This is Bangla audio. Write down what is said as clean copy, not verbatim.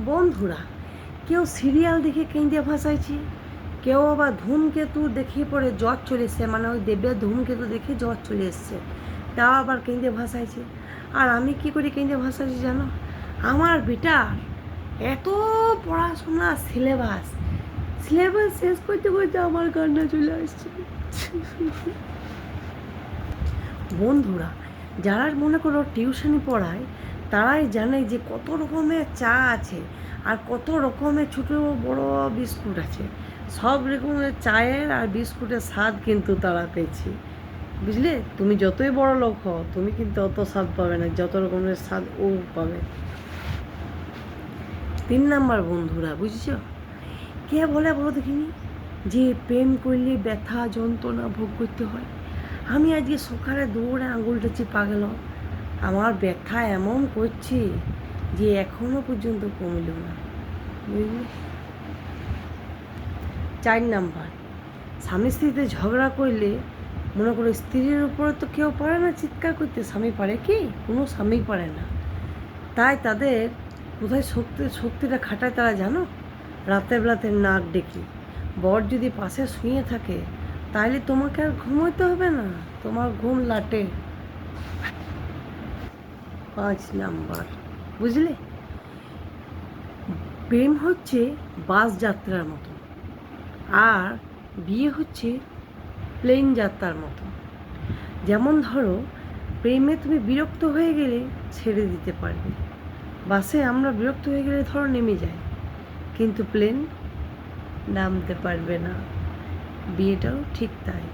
বন্ধুরা, কেউ সিরিয়াল দেখে কেঁদে ভাসাইছে, কেউ আবার ধূমকেতু দেখে পরে জ্বর চলে এসছে, মানে ওই দেবের ধূমকেতু দেখে জ্বর চলে এসছে, তাও আবার কেঁদে ভাসাইছে। আর আমি কি করে কেঁদে ভাসাইছি জানো? আমার বেটার এত পড়াশোনা সিলেবাস সিলেবাস শেষ করতে করতে আমার কান্না চলে আসছে। বন্ধুরা, যারা মনে করো টিউশনি পড়ায়, তারাই জানে যে কত রকমের চা আছে আর কত রকমের ছোটো বড় বিস্কুট আছে। সব রকমের চায়ের আর বিস্কুটের স্বাদ কিন্তু তারা পেয়েছে, বুঝলে? তুমি যতই বড় লোক হও, তুমি কিন্তু অত স্বাদ পাবে না যত রকমের স্বাদ ও পাবে। 3 নাম্বার বন্ধুরা, বুঝছো? কে বলে বলো দেখিনি যে প্রেম করলে ব্যথা যন্ত্রণা ভোগ করতে হয়? আমি আজকে সকালে দৌড়ে আঙুলটা চিপা গেল, আমার ব্যথা এমন করছে যে এখনো পর্যন্ত কমল না, বুঝলি? 4 নাম্বার, স্বামী স্ত্রীতে ঝগড়া করলে মনে করো স্ত্রীর উপরে তো কেউ পারে না চিৎকার করতে, স্বামী পারে কি? কোনো স্বামী পারে না। তাই তাদের কোথায় শক্তিটা খাটায় তারা জানো? রাতের বেলাতে নাক ডেকে। বর যদি পাশে শুয়ে থাকে তাহলে তোমাকে আর ঘুমোতে হবে না, তোমার ঘুম লাটে। 5 নাম্বার, বুঝলে? প্রেম হচ্ছে বাস যাত্রার মতো, আর বিয়ে হচ্ছে প্লেন যাত্রার মতো। যেমন ধরো, প্রেমে তুমি বিরক্ত হয়ে গেলে ছেড়ে দিতে পারবে, বাসে আমরা বিরক্ত হয়ে গেলে ধরো নেমে যাই, কিন্তু প্লেন নামতে পারবে না। বিয়েটাও ঠিক তাই।